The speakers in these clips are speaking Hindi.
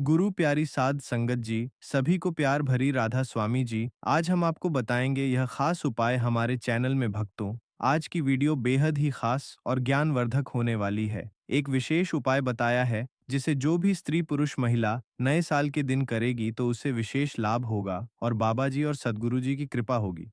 गुरु प्यारी साध संगत जी, सभी को प्यार भरी राधा स्वामी जी, आज हम आपको बताएंगे यह खास उपाय हमारे चैनल में भक्तों। आज की वीडियो बेहद ही खास और ज्ञानवर्धक होने वाली है। एक विशेष उपाय बताया है जिसे जो भी स्त्री पुरुष महिला नए साल के दिन करेगी तो उसे विशेष लाभ होगा और बाबा जी और सदगुरु जी की कृपा होगी।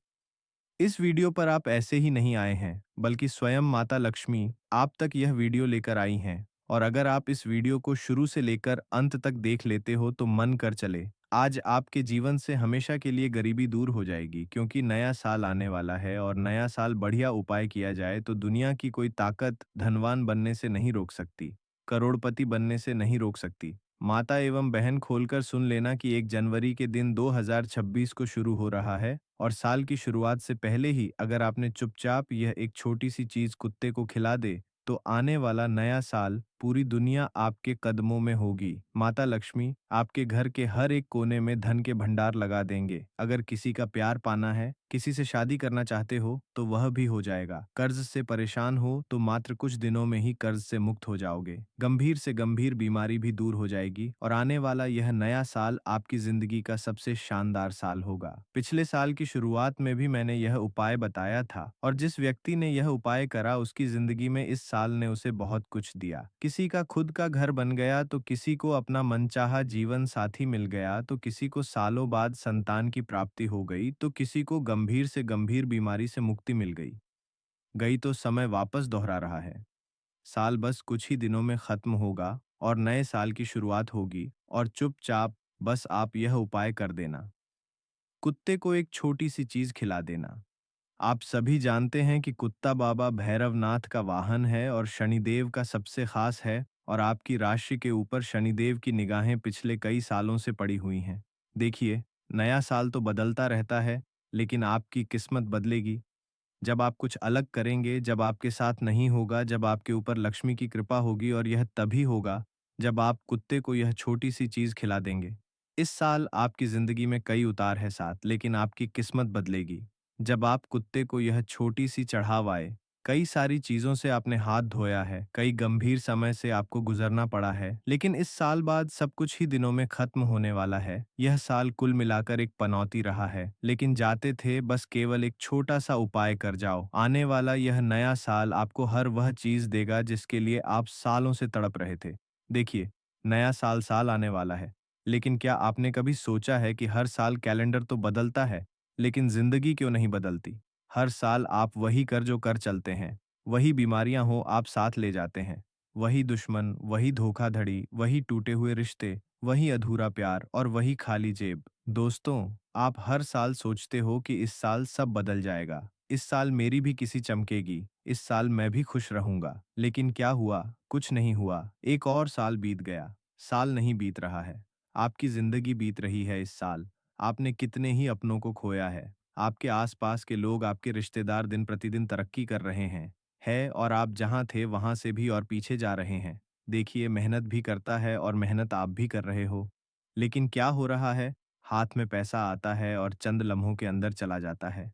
इस वीडियो पर आप ऐसे ही नहीं आए हैं, बल्कि स्वयं माता लक्ष्मी आप तक यह वीडियो लेकर आई हैं। और अगर आप इस वीडियो को शुरू से लेकर अंत तक देख लेते हो तो मन कर चले, आज आपके जीवन से हमेशा के लिए गरीबी दूर हो जाएगी, क्योंकि नया साल आने वाला है और नया साल बढ़िया उपाय किया जाए तो दुनिया की कोई ताकत धनवान बनने से नहीं रोक सकती, करोड़पति बनने से नहीं रोक सकती। माता एवं बहन खोलकर सुन लेना कि 1 जनवरी के दिन 2026 को शुरू हो रहा है और साल की शुरुआत से पहले ही अगर आपने चुपचाप यह एक छोटी सी चीज कुत्ते को खिला दे तो आने वाला नया साल पूरी दुनिया आपके कदमों में होगी। माता लक्ष्मी आपके घर के हर एक कोने में धन के भंडार लगा देंगे। अगर किसी का प्यार पाना है, किसी से शादी करना चाहते हो तो वह भी हो जाएगा। कर्ज से परेशान हो तो मात्र कुछ दिनों में ही कर्ज से मुक्त हो जाओगे। गंभीर से गंभीर बीमारी भी दूर हो जाएगी और आने वाला यह नया साल आपकी जिंदगी का सबसे शानदार साल होगा। पिछले साल की शुरुआत में भी मैंने यह उपाय बताया था और जिस व्यक्ति ने यह उपाय करा उसकी जिंदगी में इस साल ने उसे बहुत कुछ दिया। किसी का खुद का घर बन गया तो किसी को अपना मनचाहा जीवन साथी मिल गया, तो किसी को सालों बाद संतान की प्राप्ति हो गई, तो किसी को गंभीर से गंभीर बीमारी से मुक्ति मिल गई। गई तो समय वापस दोहरा रहा है। साल बस कुछ ही दिनों में खत्म होगा और नए साल की शुरुआत होगी और चुपचाप बस आप यह उपाय कर देना। कुत्ते को एक छोटी सी चीज खिला देना। आप सभी जानते हैं कि कुत्ता बाबा भैरवनाथ का वाहन है और शनिदेव का सबसे खास है, और आपकी राशि के ऊपर शनिदेव की निगाहें पिछले कई सालों से पड़ी हुई हैं। देखिए, नया साल तो बदलता रहता है, लेकिन आपकी किस्मत बदलेगी जब आप कुछ अलग करेंगे, जब आपके साथ नहीं होगा, जब आपके ऊपर लक्ष्मी की कृपा होगी, और यह तभी होगा जब आप कुत्ते को यह छोटी सी चीज खिला देंगे। इस साल आपकी जिंदगी में कई उतार है साथ, लेकिन आपकी किस्मत बदलेगी जब आप कुत्ते को यह छोटी सी चढ़ावाए। कई सारी चीजों से आपने हाथ धोया है, कई गंभीर समय से आपको गुजरना पड़ा है, लेकिन इस साल बाद सब कुछ ही दिनों में खत्म होने वाला है। यह साल कुल मिलाकर एक पनौती रहा है, लेकिन जाते थे बस केवल एक छोटा सा उपाय कर जाओ। आने वाला यह नया साल आपको हर वह चीज देगा जिसके लिए आप सालों से तड़प रहे थे। देखिए, नया साल साल आने वाला है, लेकिन क्या आपने कभी सोचा है कि हर साल कैलेंडर तो बदलता है, लेकिन जिंदगी क्यों नहीं बदलती? हर साल आप वही कर जो कर चलते हैं, वही बीमारियां हो आप साथ ले जाते हैं, वही दुश्मन, वही धोखाधड़ी, वही टूटे हुए रिश्ते, वही अधूरा प्यार और वही खाली जेब। दोस्तों, आप हर साल सोचते हो कि इस साल सब बदल जाएगा, इस साल मेरी भी किसी चमकेगी, इस साल मैं भी खुश रहूंगा। लेकिन क्या हुआ? कुछ नहीं हुआ। एक और साल बीत गया। साल नहीं बीत रहा है, आपकी जिंदगी बीत रही है। इस साल आपने कितने ही अपनों को खोया है। आपके आसपास के लोग, आपके रिश्तेदार दिन प्रतिदिन तरक्की कर रहे हैं और आप जहां थे वहां से भी और पीछे जा रहे हैं। देखिए, मेहनत भी करता है और मेहनत आप भी कर रहे हो, लेकिन क्या हो रहा है? हाथ में पैसा आता है और चंद लम्हों के अंदर चला जाता है।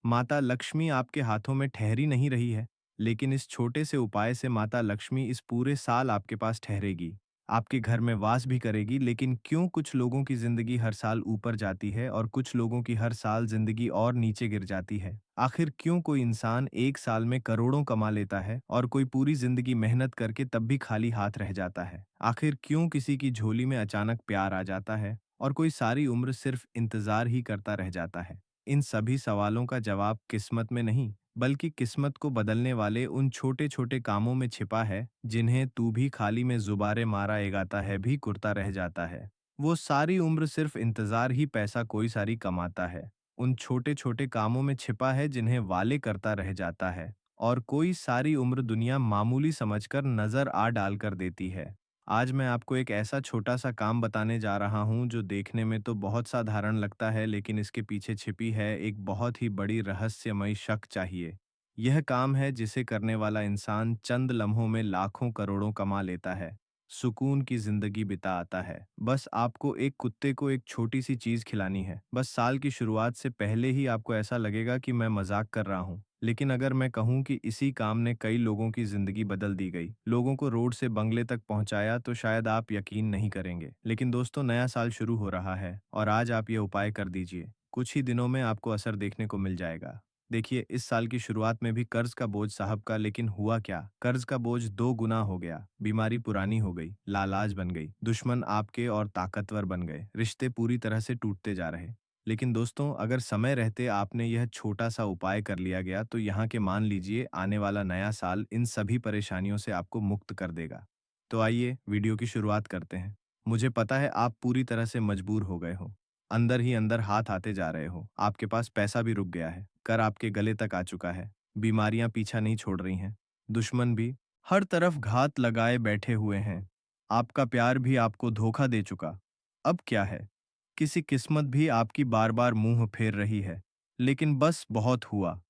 माता लक्ष्मी आपके हाथों में ठहरी नहीं रही है, लेकिन इस छोटे से उपाय से माता लक्ष्मी इस पूरे साल आपके पास ठहरेगी, आपके घर में वास भी करेगी। लेकिन क्यों कुछ लोगों की जिंदगी हर साल ऊपर जाती है और कुछ लोगों की हर साल जिंदगी और नीचे गिर जाती है? आखिर क्यों कोई इंसान एक साल में करोड़ों कमा लेता है और कोई पूरी जिंदगी मेहनत करके तब भी खाली हाथ रह जाता है? आखिर क्यों किसी की झोली में अचानक प्यार आ जाता है और कोई सारी उम्र सिर्फ इंतजार ही करता रह जाता है? इन सभी सवालों का जवाब किस्मत में नहीं, बल्कि किस्मत को बदलने वाले उन छोटे छोटे कामों में छिपा है जिन्हें तू भी खाली में जुबारे मारा एगाता है भी कुर्ता रह जाता है। वो सारी उम्र सिर्फ इंतजार ही पैसा कोई सारी कमाता है। उन छोटे छोटे कामों में छिपा है जिन्हें वाले करता रह जाता है और कोई सारी उम्र दुनिया मामूली समझकर नजर आ डाल कर देती है। आज मैं आपको एक ऐसा छोटा सा काम बताने जा रहा हूं जो देखने में तो बहुत साधारण लगता है, लेकिन इसके पीछे छिपी है एक बहुत ही बड़ी रहस्यमयी शक चाहिए। यह काम है जिसे करने वाला इंसान चंद लम्हों में लाखों करोड़ों कमा लेता है, सुकून की जिंदगी बिता आता है। बस आपको एक कुत्ते को एक छोटी सी चीज खिलानी है। बस साल की शुरुआत से पहले ही आपको ऐसा लगेगा कि मैं मजाक कर रहा हूँ, लेकिन अगर मैं कहूँ कि इसी काम ने कई लोगों की जिंदगी बदल दी गई, लोगों को रोड से बंगले तक पहुंचाया, तो शायद आप यकीन नहीं करेंगे। लेकिन दोस्तों, नया साल शुरू हो रहा है और आज आप ये उपाय कर दीजिए। कुछ ही दिनों में आपको असर देखने को मिल जाएगा। देखिए, इस साल की शुरुआत में भी कर्ज का बोझ साहब का, लेकिन हुआ क्या? कर्ज का बोझ दो गुना हो गया। बीमारी पुरानी हो गई, लालाज बन गई, दुश्मन आपके और ताकतवर बन गए, रिश्ते पूरी तरह से टूटते जा रहे। लेकिन दोस्तों, अगर समय रहते आपने यह छोटा सा उपाय कर लिया गया, तो यहाँ के मान लीजिए आने वाला नया साल इन सभी परेशानियों से आपको मुक्त कर देगा। तो आइए वीडियो की शुरुआत करते हैं। मुझे पता है आप पूरी तरह से मजबूर हो गए हो। अंदर ही अंदर हाथ आते जा रहे हो। आपके पास पैसा भी रुक गया है। कर आपके गले तक आ चुका है। बीमारियां पीछा नहीं छोड़ रही हैं। दुश्मन भी हर तरफ घात लगाए बैठे हुए हैं। आपका प्यार भी आपको धोखा दे चुका। अब क्या है? किसी किस्मत भी आपकी बार बार मुंह फेर रही है। लेकिन बस बहुत हुआ।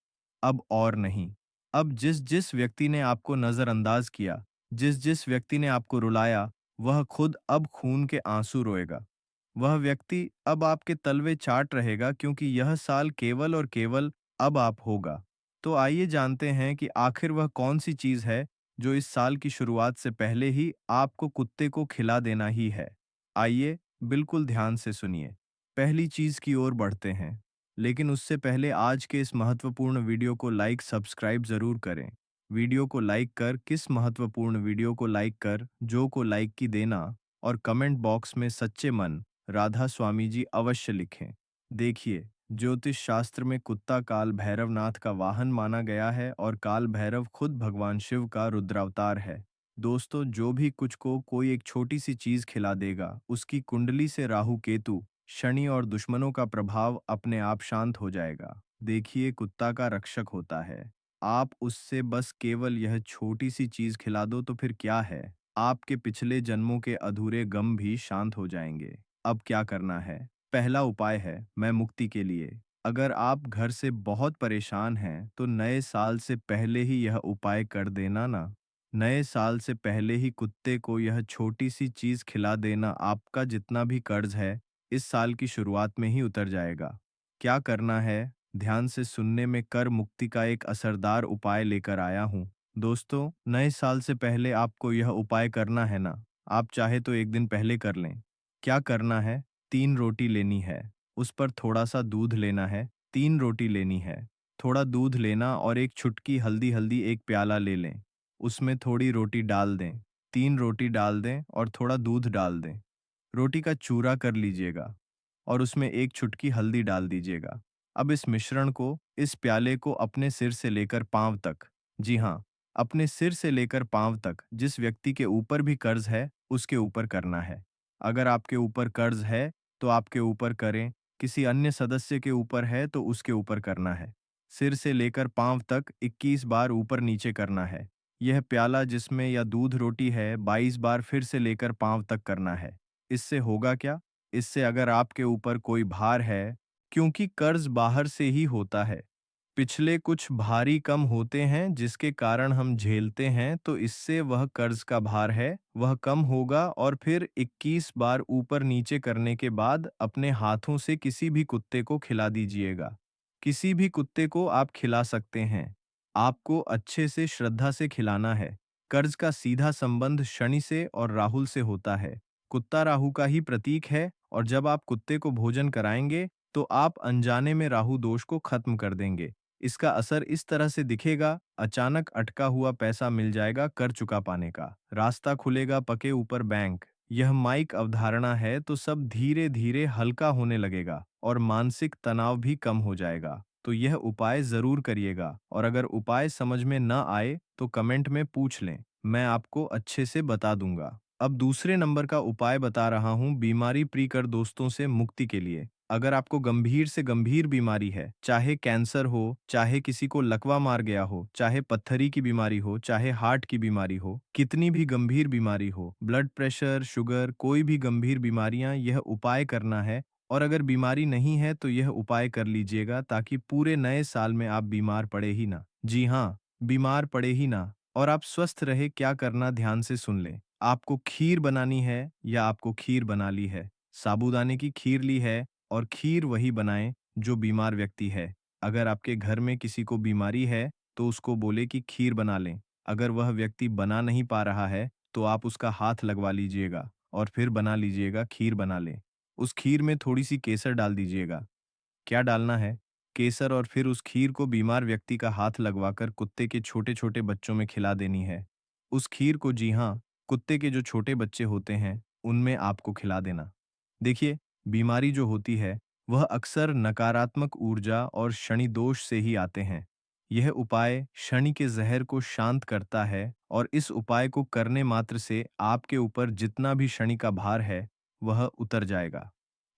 अब और नहीं। अब जिस जिस व्यक्ति ने आपको नजरअंदाज किया, जिस जिस व्यक्ति ने आपको रुलाया, वह खुद अब खून के आंसू रोएगा। वह व्यक्ति अब आपके तलवे चाट रहेगा, क्योंकि यह साल केवल और केवल अब आप होगा। तो आइए जानते हैं कि आखिर वह कौन सी चीज है जो इस साल की शुरुआत से पहले ही आपको कुत्ते को खिला देना ही है। आइए, बिल्कुल ध्यान से सुनिए। पहली चीज की ओर बढ़ते हैं। लेकिन उससे पहले आज के इस महत्वपूर्ण वीडियो को लाइक सब्सक्राइब जरूर करें। वीडियो को लाइक कर, किस महत्वपूर्ण वीडियो को लाइक कर, जो को लाइक की देना, और कमेंट बॉक्स में सच्चे मन राधा स्वामी जी अवश्य लिखें। देखिए, ज्योतिष शास्त्र में कुत्ता काल भैरवनाथ का वाहन माना गया है और काल भैरव खुद भगवान शिव का रुद्रावतार है। दोस्तों, जो भी कुछ को कोई एक छोटी सी चीज खिला देगा, उसकी कुंडली से राहु केतु शनि और दुश्मनों का प्रभाव अपने आप शांत हो जाएगा। देखिए, कुत्ता का रक्षक होता है। आप उससे बस केवल यह छोटी सी चीज खिला दो तो फिर क्या है, आपके पिछले जन्मों के अधूरे गम भी शांत हो जाएंगे। अब क्या करना है? पहला उपाय है मैं मुक्ति के लिए। अगर आप घर से बहुत परेशान हैं, तो नए साल से पहले ही यह उपाय कर देना ना। नए साल से पहले ही कुत्ते को यह छोटी सी चीज खिला देना, आपका जितना भी कर्ज है इस साल की शुरुआत में ही उतर जाएगा। क्या करना है? ध्यान से सुनने में कर मुक्ति का एक असरदार उपाय लेकर आया हूँ। दोस्तों, नए साल से पहले आपको यह उपाय करना है ना। आप चाहे तो एक दिन पहले कर लें। क्या करना है? 3 रोटी लेनी है। उस पर थोड़ा सा दूध लेना है। 3 रोटी लेनी है। थोड़ा दूध लेना और एक चुटकी हल्दी हल्दी एक प्याला ले लें। उसमें थोड़ी रोटी डाल दें। 3 रोटी डाल दें और थोड़ा दूध डाल दें। रोटी का चूरा कर लीजिएगा और उसमें एक चुटकी हल्दी डाल दीजिएगा। अब इस मिश्रण को, इस प्याले को अपने सिर से लेकर पांव तक, जी हाँ, अपने सिर से लेकर पांव तक जिस व्यक्ति के ऊपर भी कर्ज है उसके ऊपर करना है। अगर आपके ऊपर कर्ज है तो आपके ऊपर करें, किसी अन्य सदस्य के ऊपर है तो उसके ऊपर करना है। सिर से लेकर पांव तक 21 बार ऊपर नीचे करना है। यह प्याला जिसमें या दूध रोटी है 22 बार फिर से लेकर पांव तक करना है। इससे होगा क्या? इससे अगर आपके ऊपर कोई भार है, क्योंकि कर्ज बाहर से ही होता है, पिछले कुछ भारी कम होते हैं जिसके कारण हम झेलते हैं, तो इससे वह कर्ज का भार है वह कम होगा, और फिर 21 बार ऊपर नीचे करने के बाद अपने हाथों से किसी भी कुत्ते को खिला दीजिएगा। किसी भी कुत्ते को आप खिला सकते हैं। आपको अच्छे से श्रद्धा से खिलाना है। कर्ज का सीधा संबंध शनि से और राहुल से होता है। कुत्ता राहु का ही प्रतीक है, और जब आप कुत्ते को भोजन कराएंगे तो आप अनजाने में राहु दोष को खत्म कर देंगे। इसका असर इस तरह से दिखेगा, अचानक अटका हुआ पैसा मिल जाएगा, कर चुका पाने का रास्ता खुलेगा, पके ऊपर बैंक। यह माइक अवधारणा है, तो सब धीरे धीरे हल्का होने लगेगा और मानसिक तनाव भी कम हो जाएगा। तो यह उपाय जरूर करिएगा, और अगर उपाय समझ में न आए तो कमेंट में पूछ लें, मैं आपको अच्छे से बता दूंगा। अब दूसरे नंबर का उपाय बता रहा हूँ, बीमारी प्रिकर दोस्तों से मुक्ति के लिए। अगर आपको गंभीर से गंभीर बीमारी है, चाहे कैंसर हो, चाहे किसी को लकवा मार गया हो, चाहे पत्थरी की बीमारी हो, चाहे हार्ट की बीमारी हो, कितनी भी गंभीर बीमारी हो, ब्लड प्रेशर, शुगर, कोई भी गंभीर बीमारियां, यह उपाय करना है। और अगर बीमारी नहीं है तो यह उपाय कर लीजिएगा, ताकि पूरे नए साल में आप बीमार पड़े ही ना। जी हाँ, बीमार पड़े ही ना, और आप स्वस्थ रहे। क्या करना, ध्यान से सुन लें। आपको खीर बनानी है या आपको खीर बना ली है? साबूदाने की खीर ली है, और खीर वही बनाएं जो बीमार व्यक्ति है। अगर आपके घर में किसी को बीमारी है, तो उसको बोले कि खीर बना लें। अगर वह व्यक्ति बना नहीं पा रहा है, तो आप उसका हाथ लगवा लीजिएगा और फिर बना लीजिएगा, खीर बना लें। उस खीर में थोड़ी-सी केसर डाल दीजिएगा। क्या डालना है? केसर, और फिर उस खीर को बीमार व्यक्ति का हाथ लगवाकर कुत्ते के छोटे-छोटे बच्चों में खिला देनी है। उस खीर को, जी हाँ, कुत्ते के जो छोटे बच्चे होते हैं, उनमें आपको खिला देना। देखिए, बीमारी जो होती है, वह अक्सर नकारात्मक ऊर्जा और शनि दोष से ही आते हैं। यह उपाय शनि के ज़हर को शांत करता है और इस उपाय को करने मात्र से आपके ऊपर जितना भी शनि का भार है, वह उतर जाएगा।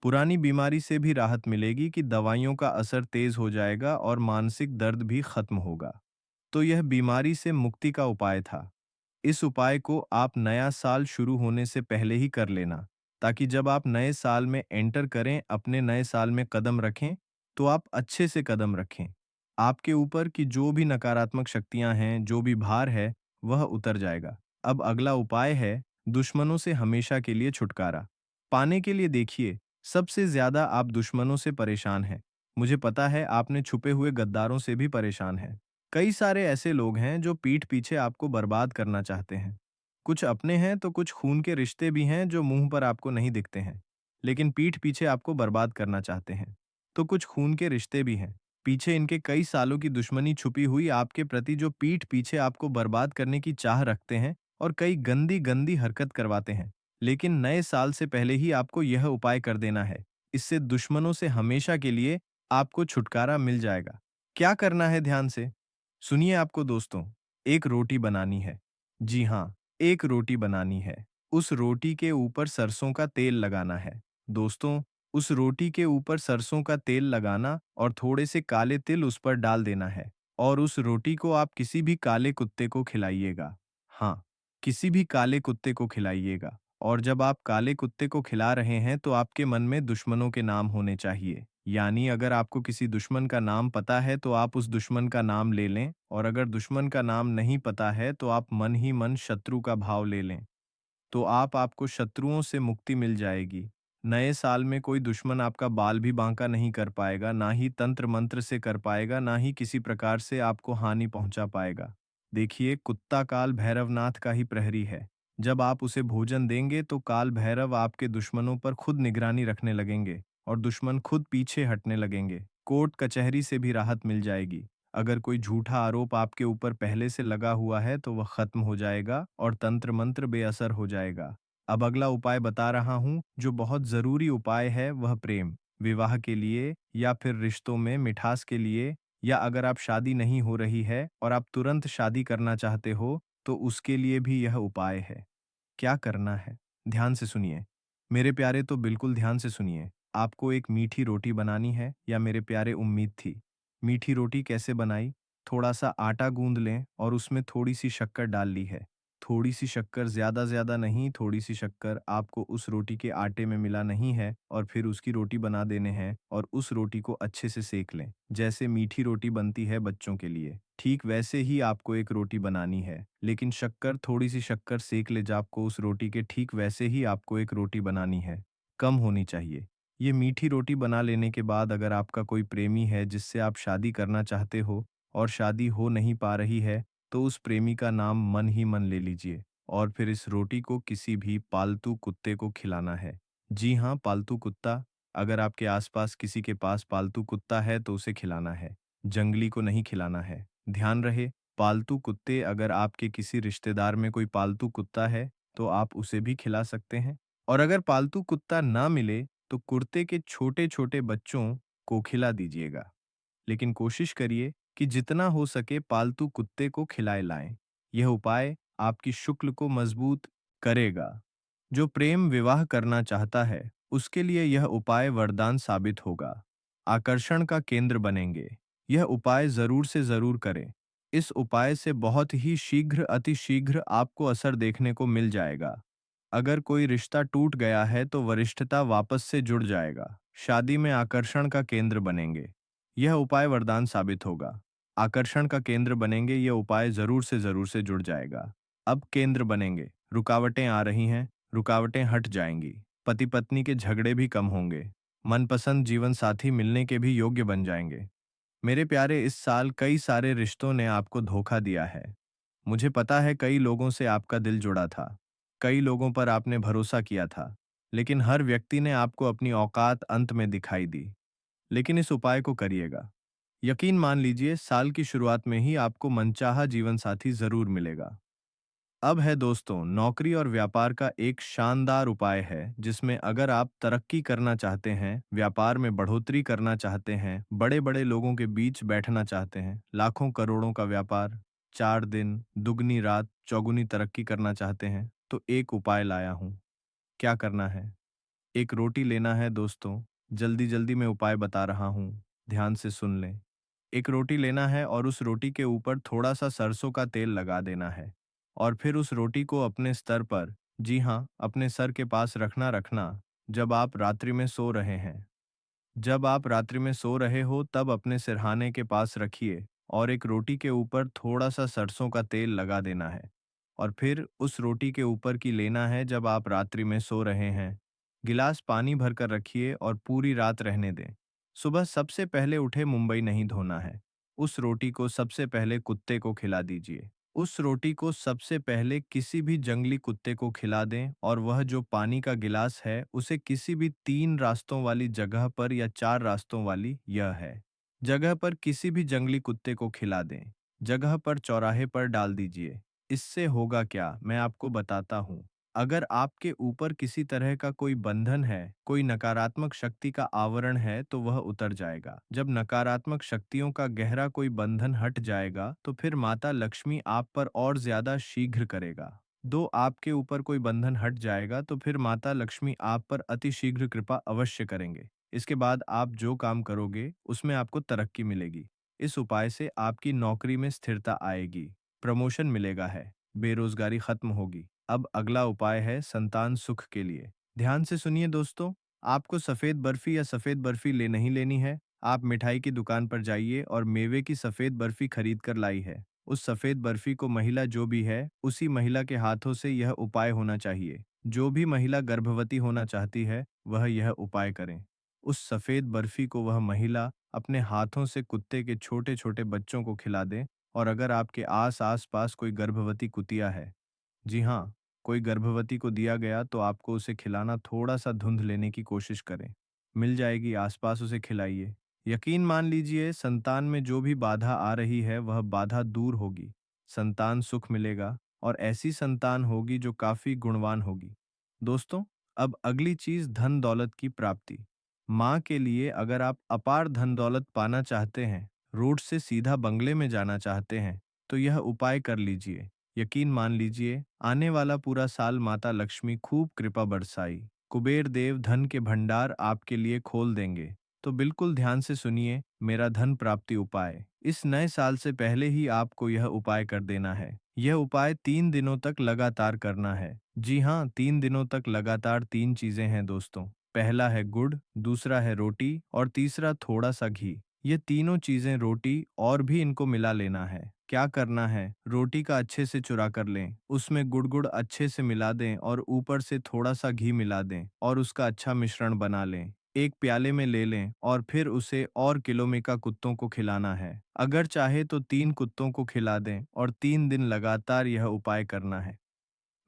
पुरानी बीमारी से भी राहत मिलेगी कि दवाइयों का असर तेज हो जाएगा और मानसिक दर्द भी खत्म होगा। तो यह बीमारी से मुक्ति का उपाय था। इस उपाय को आप नया साल शुरू होने से पहले ही कर लेना, ताकि जब आप नए साल में एंटर करें, अपने नए साल में कदम रखें, तो आप अच्छे से कदम रखें। आपके ऊपर की जो भी नकारात्मक शक्तियां हैं, जो भी भार है, वह उतर जाएगा। अब अगला उपाय है दुश्मनों से हमेशा के लिए छुटकारा पाने के लिए। देखिए, सबसे ज्यादा आप दुश्मनों से परेशान हैं। मुझे पता है आपने छुपे हुए गद्दारों से भी परेशान हैं। कई सारे ऐसे लोग हैं जो पीठ पीछे आपको बर्बाद करना चाहते हैं। कुछ अपने हैं तो कुछ खून के रिश्ते भी हैं जो मुंह पर आपको नहीं दिखते हैं, लेकिन पीठ पीछे आपको बर्बाद करना चाहते हैं। तो कुछ खून के रिश्ते भी हैं। पीछे इनके कई सालों की दुश्मनी छुपी हुई आपके प्रति, जो पीठ पीछे आपको बर्बाद करने की चाह रखते हैं और कई गंदी गंदी हरकत करवाते हैं। लेकिन नए साल से पहले ही आपको यह उपाय कर देना है। इससे दुश्मनों से हमेशा के लिए आपको छुटकारा मिल जाएगा। क्या करना है, ध्यान से सुनिए आपको दोस्तों। एक रोटी बनानी है। जी हाँ, एक रोटी बनानी है। उस रोटी के ऊपर सरसों का तेल लगाना है। दोस्तों, उस रोटी के ऊपर सरसों का तेल लगाना और थोड़े से काले तिल उस पर डाल देना है। और उस रोटी को आप किसी भी काले कुत्ते को खिलाइएगा। हाँ, किसी भी काले कुत्ते को खिलाइएगा। और जब आप काले कुत्ते को खिला रहे हैं, तो आपके मन में दुश्मनों के नाम होने चाहिए। यानी अगर आपको किसी दुश्मन का नाम पता है, तो आप उस दुश्मन का नाम ले लें, और अगर दुश्मन का नाम नहीं पता है, तो आप मन ही मन शत्रु का भाव ले लें। तो आपको शत्रुओं से मुक्ति मिल जाएगी। नए साल में कोई दुश्मन आपका बाल भी बांका नहीं कर पाएगा, ना ही तंत्र मंत्र से कर पाएगा, ना ही किसी प्रकार से आपको हानि पहुंचा पाएगा। देखिए, कुत्ता काल भैरवनाथ का ही प्रहरी है। जब आप उसे भोजन देंगे, तो काल भैरव आपके दुश्मनों पर खुद निगरानी रखने लगेंगे और दुश्मन खुद पीछे हटने लगेंगे। कोर्ट कचहरी से भी राहत मिल जाएगी। अगर कोई झूठा आरोप आपके ऊपर पहले से लगा हुआ है, तो वह खत्म हो जाएगा और तंत्र मंत्र बेअसर हो जाएगा। अब अगला उपाय बता रहा हूं, जो बहुत जरूरी उपाय है, वह प्रेम विवाह के लिए, या फिर रिश्तों में मिठास के लिए, या अगर आप शादी नहीं हो रही है और आप तुरंत शादी करना चाहते हो, तो उसके लिए भी यह उपाय है। क्या करना है? ध्यान से सुनिए। मेरे प्यारे, तो बिल्कुल ध्यान से सुनिए। आपको एक मीठी रोटी बनानी है, या मेरे प्यारे उम्मीद थी। मीठी रोटी कैसे बनाई? थोड़ा-सा आटा गूँध लें और उसमें थोड़ी-सी शक्कर डाल ली है। थोड़ी-सी शक्कर, ज़्यादा नहीं, थोड़ी-सी शक्कर आपको उस रोटी के आटे में मिला नहीं है, और फिर उसकी रोटी बना देने हैं और उस रोटी को अच्छे से सेंक लें। जैसे मीठी रोटी बनती है बच्चों के लिए, ठीक वैसे ही आपको एक रोटी बनानी है। लेकिन शक्कर, थोड़ी-सी शक्कर सेंक ले जब आपको उस रोटी के, ठीक वैसे ही आपको एक रोटी बनानी है। कम होनी चाहिए। ये मीठी रोटी बना लेने के बाद, अगर आपका कोई प्रेमी है जिससे आप शादी करना चाहते हो और शादी हो नहीं पा रही है, तो उस प्रेमी का नाम मन ही मन ले लीजिए और फिर इस रोटी को किसी भी पालतू कुत्ते को खिलाना है। जी हाँ, पालतू कुत्ता। अगर आपके आसपास किसी के पास पालतू कुत्ता है, तो उसे खिलाना है। जंगली को नहीं खिलाना है। ध्यान रहे, पालतू कुत्ते, अगर आपके किसी रिश्तेदार में कोई पालतू कुत्ता है, तो आप उसे भी खिला सकते हैं। और अगर पालतू कुत्ता ना मिले, तो कुत्ते के छोटे-छोटे बच्चों को खिला दीजिएगा। लेकिन कोशिश करिए कि जितना हो सके पालतू कुत्ते को खिलाए लाएं। यह उपाय आपकी शुक्ल को मजबूत करेगा। जो प्रेम विवाह करना चाहता है, उसके लिए यह उपाय वरदान साबित होगा। आकर्षण का केंद्र बनेंगे। यह उपाय जरूर से जरूर करें। इस उपाय से बहुत ही शीघ्र, अति शीघ्र आपको असर देखने को मिल जाएगा। अगर कोई रिश्ता टूट गया है, तो वरिष्ठता वापस से जुड़ जाएगा। शादी में आकर्षण का केंद्र बनेंगे। यह उपाय वरदान साबित होगा। आकर्षण का केंद्र बनेंगे, यह उपाय जरूर से जुड़ जाएगा। अब केंद्र बनेंगे। रुकावटें आ रही हैं, रुकावटें हट जाएंगी। पति पत्नी के झगड़े भी कम होंगे। मनपसंद जीवन साथी मिलने के भी योग्य बन जाएंगे। मेरे प्यारे, इस साल कई सारे रिश्तों ने आपको धोखा दिया है। मुझे पता है कई लोगों से आपका दिल जुड़ा था। कई लोगों पर आपने भरोसा किया था। लेकिन हर व्यक्ति ने आपको अपनी औकात अंत में दिखाई दी। लेकिन इस उपाय को करिएगा। यकीन मान लीजिए साल की शुरुआत में ही आपको मनचाहा जीवन साथी जरूर मिलेगा। अब है दोस्तों, नौकरी और व्यापार का एक शानदार उपाय है जिसमें अगर आप तरक्की करना चाहते हैं, व्यापार में बढ़ोतरी करना चाहते हैं, बड़े बड़े लोगों के बीच बैठना चाहते हैं, लाखों करोड़ों का व्यापार, 4 दिन दुगनी रात चौगुनी तरक्की करना चाहते हैं, तो एक उपाय लाया हूं। क्या करना है? एक रोटी लेना है दोस्तों। जल्दी जल्दी मैं उपाय बता रहा हूँ, ध्यान से सुन लें। एक रोटी लेना है और उस रोटी के ऊपर थोड़ा सा सरसों का तेल लगा देना है। और फिर उस रोटी को अपने स्तर पर, जी हाँ, अपने सर के पास रखना रखना जब आप रात्रि में सो रहे हैं। जब आप रात्रि में सो रहे हो तब अपने सिरहाने के पास रखिए और एक रोटी के ऊपर थोड़ा सा सरसों का तेल लगा देना है। और फिर उस रोटी के ऊपर की लेना है जब आप रात्रि में सो रहे हैं। गिलास पानी भरकर रखिए और पूरी रात रहने दें। सुबह सबसे पहले उठे मुंबई नहीं धोना है। उस रोटी को सबसे पहले कुत्ते को खिला दीजिए। उस रोटी को सबसे पहले किसी भी जंगली कुत्ते को खिला दें और वह जो पानी का गिलास है उसे किसी भी 3 रास्तों वाली जगह पर या 4 रास्तों वाली यह है जगह पर किसी भी जंगली कुत्ते को खिला दें। जगह पर चौराहे पर डाल दीजिए। इससे होगा क्या, मैं आपको बताता हूँ। अगर आपके ऊपर किसी तरह का कोई बंधन है, कोई नकारात्मक शक्ति का आवरण है, तो वह उतर जाएगा। जब नकारात्मक शक्तियों का गहरा कोई बंधन हट जाएगा, तो फिर माता लक्ष्मी आप पर और ज्यादा शीघ्र करेगा। दो आपके ऊपर कोई बंधन हट जाएगा, तो फिर माता लक्ष्मी आप पर अति शीघ्र कृपा अवश्य करेंगे। इसके बाद आप जो काम करोगे, उसमें आपको तरक्की मिलेगी। इस उपाय से आपकी नौकरी में स्थिरता आएगी, प्रमोशन मिलेगा है, बेरोजगारी खत्म होगी। अब अगला उपाय है संतान सुख के लिए। ध्यान से सुनिए दोस्तों, आपको सफेद बर्फी या सफेद बर्फी ले नहीं लेनी है। आप मिठाई की दुकान पर जाइए और मेवे की सफेद बर्फी खरीद कर लाई है। उस सफेद बर्फी को महिला जो भी है, उसी महिला के हाथों से यह उपाय होना चाहिए। जो भी महिला गर्भवती होना चाहती है, वह यह उपाय करें। उस सफेद बर्फी को वह महिला अपने हाथों से कुत्ते के छोटे छोटे बच्चों को खिला दें। और अगर आपके आस पास कोई गर्भवती कुतिया है, जी हाँ, कोई गर्भवती को दिया गया, तो आपको उसे खिलाना थोड़ा सा धुंध लेने की कोशिश करें। मिल जाएगी आसपास, उसे खिलाइए। यकीन मान लीजिए संतान में जो भी बाधा आ रही है वह बाधा दूर होगी। संतान सुख मिलेगा और ऐसी संतान होगी जो काफी गुणवान होगी। दोस्तों, अब अगली चीज धन दौलत की प्राप्ति। माँ के लिए अगर आप अपार धन दौलत पाना चाहते हैं, रोड से सीधा बंगले में जाना चाहते हैं, तो यह उपाय कर लीजिए। यकीन मान लीजिए आने वाला पूरा साल माता लक्ष्मी खूब कृपा बरसाई, कुबेर देव धन के भंडार आपके लिए खोल देंगे। तो बिल्कुल ध्यान से सुनिए मेरा धन प्राप्ति उपाय। इस नए साल से पहले ही आपको यह उपाय कर देना है। यह उपाय 3 दिनों तक लगातार करना है। जी हाँ, 3 दिनों तक लगातार 3 चीजें हैं दोस्तों। पहला है गुड़, दूसरा है रोटी और तीसरा थोड़ा सा घी। ये तीनों चीजें रोटी और भी इनको मिला लेना है। क्या करना है, रोटी का अच्छे से चुरा कर लें, उसमें गुड़ गुड़ अच्छे से मिला दें और ऊपर से थोड़ा सा घी मिला दें और उसका अच्छा मिश्रण बना लें। एक प्याले में ले लें और फिर उसे और किलोमिका कुत्तों को खिलाना है। अगर चाहे तो 3 कुत्तों को खिला दें और 3 दिन लगातार यह उपाय करना है।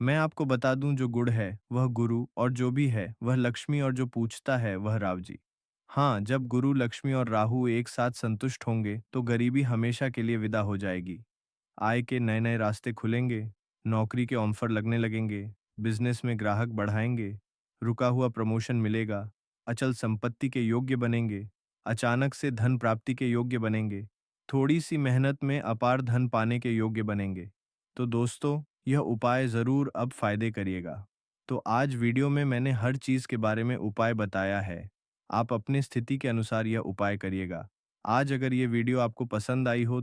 मैं आपको बता दूं, जो गुड़ है वह गुरु और जो भी है वह लक्ष्मी और जो पूछता है वह राव जी। हाँ, जब गुरु लक्ष्मी और राहु एक साथ संतुष्ट होंगे तो गरीबी हमेशा के लिए विदा हो जाएगी। आय के नए नए रास्ते खुलेंगे, नौकरी के ऑफर लगने लगेंगे, बिजनेस में ग्राहक बढ़ाएंगे, रुका हुआ प्रमोशन मिलेगा, अचल संपत्ति के योग्य बनेंगे, अचानक से धन प्राप्ति के योग्य बनेंगे, थोड़ी सी मेहनत में अपार धन पाने के योग्य बनेंगे। तो दोस्तों, यह उपाय ज़रूर अब फायदे करिएगा। तो आज वीडियो में मैंने हर चीज़ के बारे में उपाय बताया है। आप अपनी स्थिति के अनुसार यह उपाय करिएगा। आज अगर ये वीडियो आपको पसंद आई हो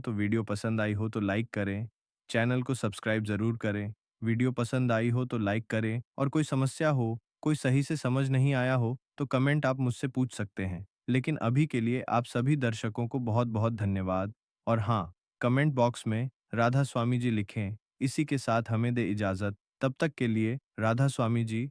तो लाइक करें, चैनल को सब्सक्राइब ज़रूर करें। वीडियो पसंद आई हो तो लाइक करें और कोई समस्या हो, कोई सही से समझ नहीं आया हो, तो कमेंट आप मुझसे पूछ सकते हैं। लेकिन अभी के लिए आप सभी दर्शकों को बहुत-बहुत धन्यवाद। और हाँ, कमेंट बॉक्स में राधा स्वामी जी लिखें। इसी के साथ हमें दें इजाज़त। तब तक के लिए राधा स्वामी जी,